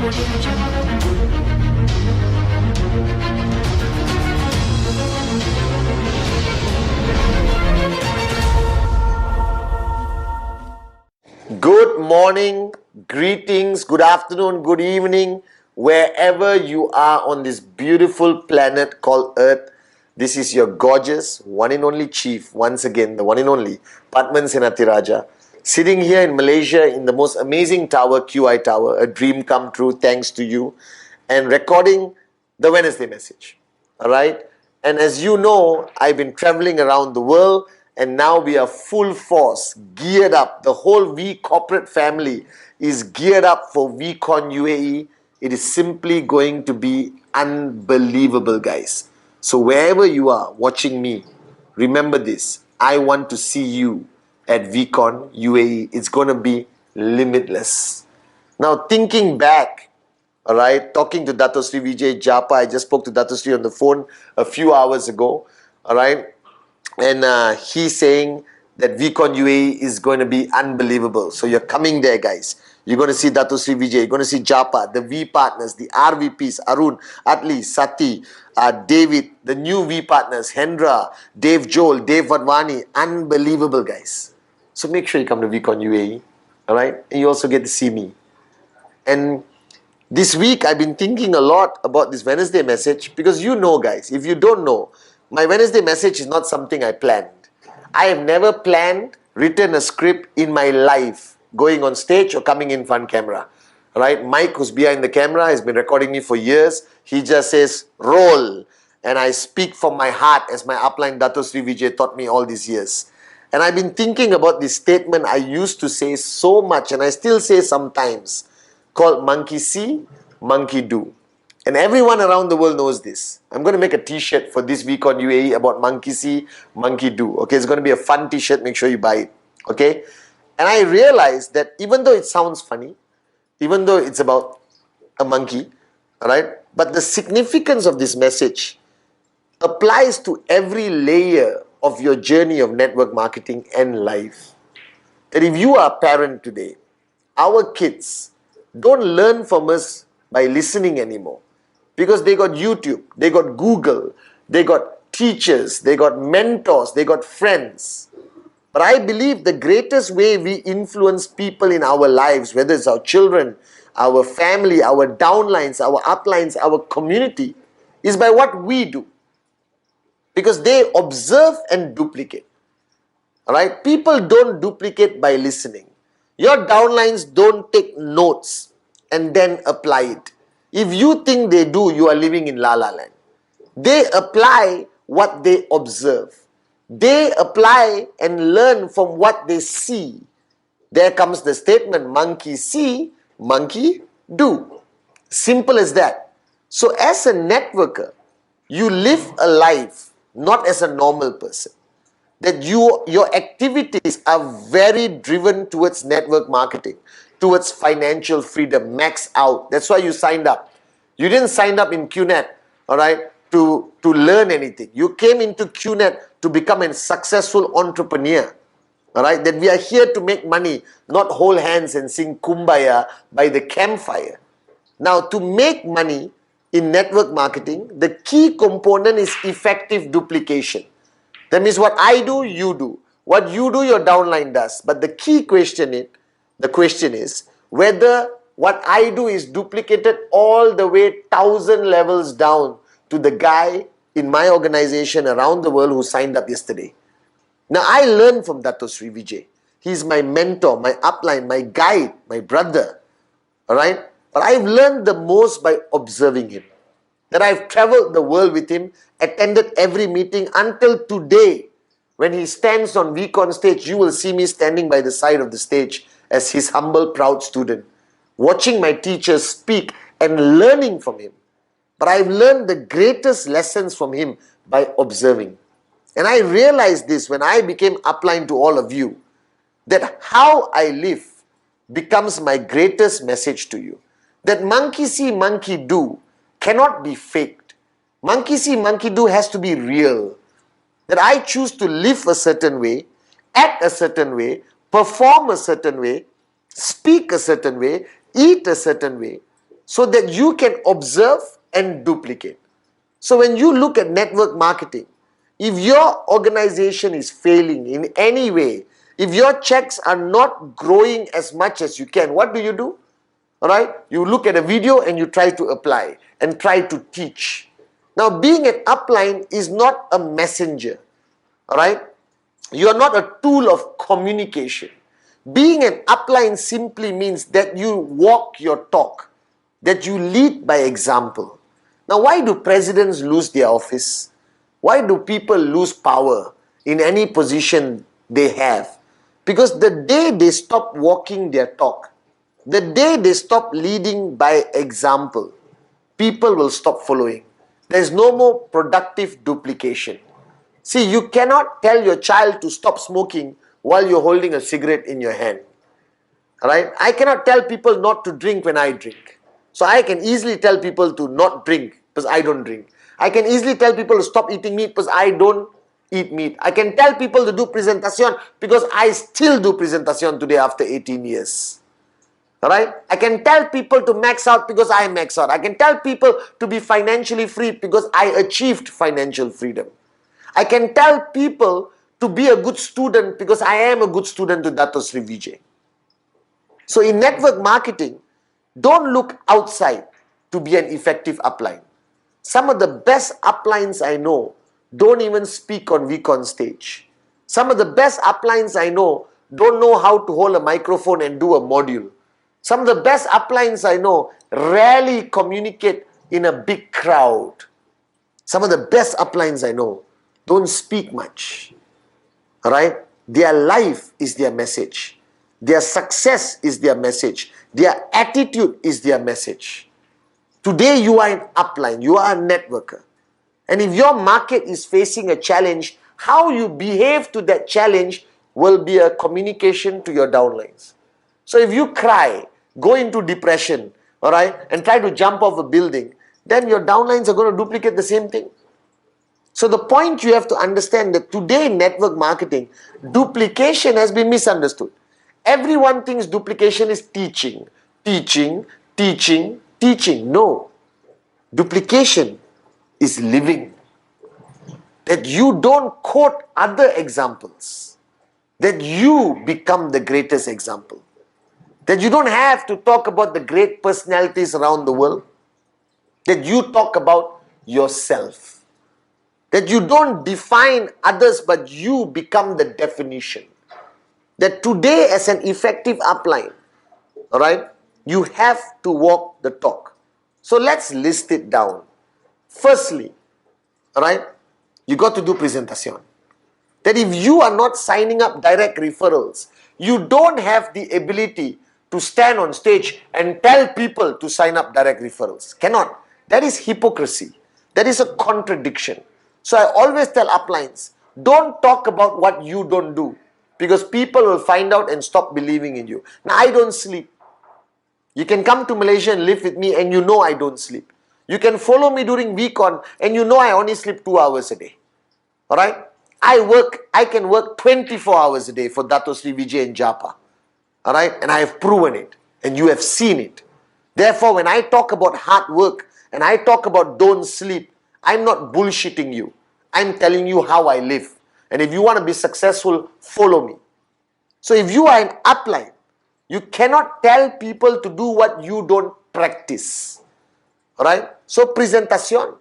Good morning, greetings, good afternoon, good evening, wherever you are on this beautiful planet called Earth. This is your gorgeous, one and only chief, once again, the one and only, Padman Senatiraja, sitting here in Malaysia in the most amazing tower, QI Tower, a dream come true thanks to you, and recording the Wednesday message. All right? And as you know, I've been traveling around the world, and now we are full force, geared up. The whole V corporate family is geared up for VCon UAE. It is simply going to be unbelievable, guys. So wherever you are watching me, remember this. I want to see you at VCon UAE. It's going to be limitless. Now, thinking back, all right, talking to Dato Sri Vijay Japa, I just spoke to Dato Sri on the phone a few hours ago, all right, and he's saying that VCon UAE is going to be unbelievable. So you're coming there, guys. You're going to see Dato Sri Vijay, you're going to see Japa, the V partners, the RVPs, Arun, Atli, Sati, David, the new V partners, Hendra, Dave Joel, Dave Vadvani. Unbelievable, guys. So make sure you come to VCon UAE, all right? And you also get to see me. And this week, I've been thinking a lot about this Wednesday message because you know, guys, if you don't know, my Wednesday message is not something I planned. I have never planned, written a script in my life, going on stage or coming in front camera. Right? Mike, who's behind the camera, has been recording me for years. He just says, roll. And I speak from my heart as my upline Dato Sri Vijay taught me all these years. And I've been thinking about this statement I used to say so much, and I still say sometimes, called monkey see, monkey do. And everyone around the world knows this. I'm going to make a t-shirt for this week on UAE about monkey see, monkey do. Okay, it's going to be a fun t-shirt. Make sure you buy it. Okay? And I realized that even though it sounds funny, even though it's about a monkey, all right, but the significance of this message applies to every layer of your journey of network marketing and life. That if you are a parent today, our kids don't learn from us by listening anymore, because they got YouTube, they got Google, they got teachers, they got mentors, they got friends. But I believe the greatest way we influence people in our lives, whether it's our children, our family, our downlines, our uplines, our community, is by what we do. Because they observe and duplicate. Alright? People don't duplicate by listening. Your downlines don't take notes and then apply it. If you think they do, you are living in La La Land. They apply what they observe. They apply and learn from what they see. There comes the statement, monkey see, monkey do. Simple as that. So as a networker, you live a life not as a normal person. That your activities are very driven towards network marketing, towards financial freedom, max out. That's why you signed up. You didn't sign up in QNet, all right, to learn anything. You came into QNet to become a successful entrepreneur, all right, that we are here to make money, not hold hands and sing Kumbaya by the campfire. Now, to make money in network marketing, the key component is effective duplication. That means what I do, you do. What you do, your downline does. But the key question is whether what I do is duplicated all the way 1,000 levels down to the guy in my organization around the world who signed up yesterday. Now, I learned from Dato Sri Vijay. He's my mentor, my upline, my guide, my brother. All right? But I've learned the most by observing him. That I've traveled the world with him, attended every meeting until today. When he stands on VCon stage, you will see me standing by the side of the stage as his humble, proud student, watching my teachers speak and learning from him. But I've learned the greatest lessons from him by observing. And I realized this when I became upline to all of you, that how I live becomes my greatest message to you. That monkey see, monkey do cannot be faked. Monkey see, monkey do has to be real. That I choose to live a certain way, act a certain way, perform a certain way, speak a certain way, eat a certain way, so that you can observe and duplicate. So when you look at network marketing, if your organization is failing in any way, if your checks are not growing as much as you can, what do? Alright, you look at a video and you try to apply and try to teach. Now, being an upline is not a messenger. Alright, you are not a tool of communication. Being an upline simply means that you walk your talk, that you lead by example. Now, why do presidents lose their office? Why do people lose power in any position they have? Because the day they stop walking their talk, the day they stop leading by example, people will stop following. There is no more productive duplication. See, you cannot tell your child to stop smoking while you're holding a cigarette in your hand. Right? I cannot tell people not to drink when I drink. So I can easily tell people to not drink because I don't drink. I can easily tell people to stop eating meat because I don't eat meat. I can tell people to do presentation because I still do presentation today after 18 years. Alright? I can tell people to max out because I max out. I can tell people to be financially free because I achieved financial freedom. I can tell people to be a good student because I am a good student to Dato Sri Vijay. So in network marketing, don't look outside to be an effective upline. Some of the best uplines I know don't even speak on VCon stage. Some of the best uplines I know don't know how to hold a microphone and do a module. Some of the best uplines I know rarely communicate in a big crowd. Some of the best uplines I know don't speak much. Alright? Their life is their message. Their success is their message. Their attitude is their message. Today you are an upline, you are a networker. And if your market is facing a challenge, how you behave to that challenge will be a communication to your downlines. So if you cry, go into depression, alright, and try to jump off a building, then your downlines are going to duplicate the same thing. So the point you have to understand that today in network marketing, duplication has been misunderstood. Everyone thinks duplication is teaching, teaching, teaching, teaching. No. Duplication is living. That you don't quote other examples. That you become the greatest example. That you don't have to talk about the great personalities around the world. That you talk about yourself. That you don't define others, but you become the definition. That today as an effective upline, alright, you have to walk the talk. So let's list it down. Firstly, alright, you got to do presentation. That if you are not signing up direct referrals, you don't have the ability to stand on stage and tell people to sign up direct referrals. Cannot. That is hypocrisy. That is a contradiction. So I always tell uplines, don't talk about what you don't do, because people will find out and stop believing in you. Now, I don't sleep. You can come to Malaysia and live with me and you know I don't sleep. You can follow me during VCon and you know I only sleep 2 hours a day. Alright? I can work 24 hours a day for Dato Sri Vijay and Japa. Alright? And I have proven it. And you have seen it. Therefore, when I talk about hard work and I talk about don't sleep, I'm not bullshitting you. I'm telling you how I live. And if you want to be successful, follow me. So if you are an upline, you cannot tell people to do what you don't practice. Alright? So presentation,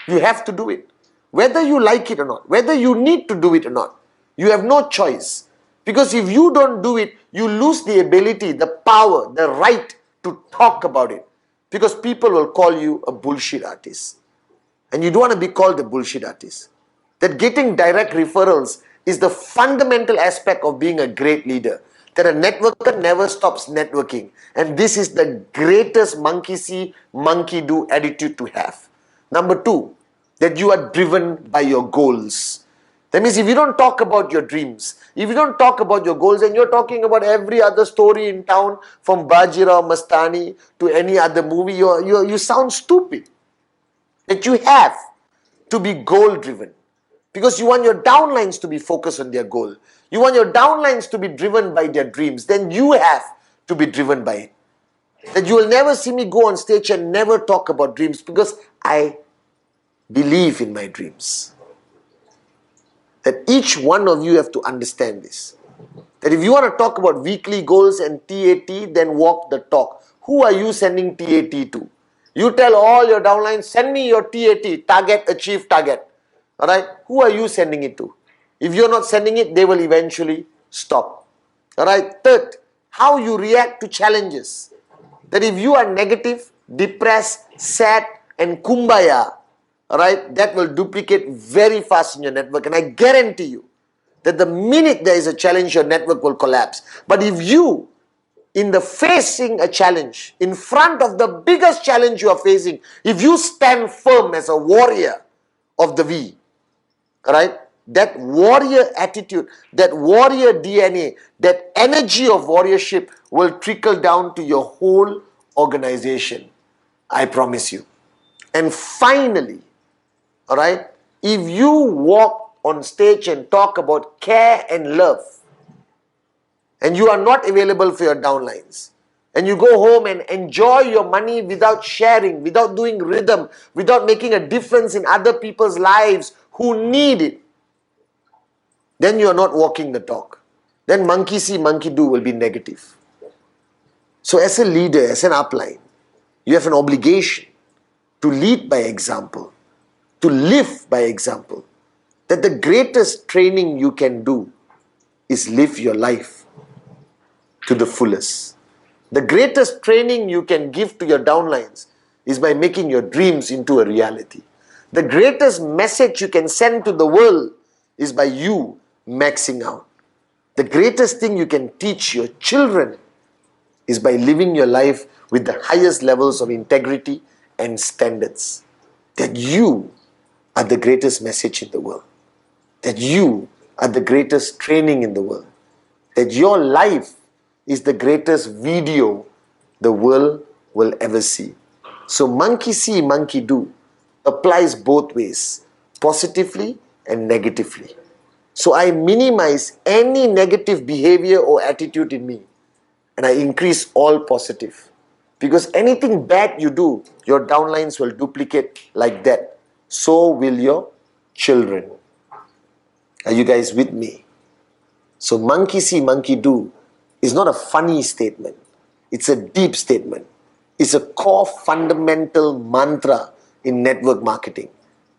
you have to do it. Whether you like it or not, whether you need to do it or not, you have no choice. Because if you don't do it, you lose the ability, the power, the right to talk about it. Because people will call you a bullshit artist. And you don't want to be called a bullshit artist. That getting direct referrals is the fundamental aspect of being a great leader. That a networker never stops networking. And this is the greatest monkey see, monkey do attitude to have. Number two, that you are driven by your goals. That means if you don't talk about your dreams, if you don't talk about your goals and you're talking about every other story in town from Bajirao Mastani to any other movie, you sound stupid. That you have to be goal driven. Because you want your downlines to be focused on their goal. You want your downlines to be driven by their dreams. Then you have to be driven by it. That you will never see me go on stage and never talk about dreams, because I believe in my dreams. That each one of you have to understand this. That if you want to talk about weekly goals and TAT, then walk the talk. Who are you sending TAT to? You tell all your downlines, send me your TAT, target, achieve, target. Alright? Who are you sending it to? If you're not sending it, they will eventually stop. Alright? Third, how you react to challenges. That if you are negative, depressed, sad, and kumbaya, alright, that will duplicate very fast in your network. And I guarantee you that the minute there is a challenge, your network will collapse. But if you, in the facing a challenge, in front of the biggest challenge you are facing, if you stand firm as a warrior of the V, right? That warrior attitude, that warrior DNA, that energy of warriorship will trickle down to your whole organization. I promise you. And finally, all right, if you walk on stage and talk about care and love, and you are not available for your downlines, and you go home and enjoy your money without sharing, without doing rhythm, without making a difference in other people's lives who need it, then you are not walking the talk. Then monkey see, monkey do will be negative. So as a leader, as an upline, you have an obligation to lead by example, to live by example. That the greatest training you can do is live your life to the fullest. The greatest training you can give to your downlines is by making your dreams into a reality. The greatest message you can send to the world is by you maxing out. The greatest thing you can teach your children is by living your life with the highest levels of integrity and standards. That you are the greatest message in the world. That you are the greatest training in the world. That your life is the greatest video the world will ever see. So monkey see, monkey do applies both ways, positively and negatively. So I minimize any negative behavior or attitude in me, and I increase all positive. Because anything bad you do, your downlines will duplicate like that. So will your children. Are you guys with me? So monkey see, monkey do is not a funny statement. It's a deep statement. It's a core fundamental mantra in network marketing.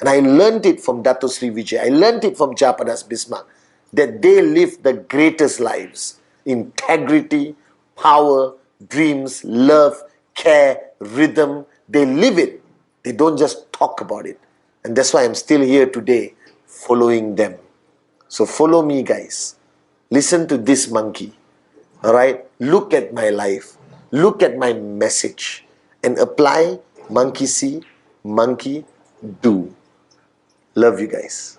And I learned it from Dato Sri Vijay. I learned it from Japadas Bismarck. That they live the greatest lives. Integrity, power, dreams, love, care, rhythm. They live it. They don't just talk about it. And that's why I'm still here today following them. So follow me, guys. Listen to this monkey. Alright? Look at my life. Look at my message. And apply monkey see, monkey do. Love you guys.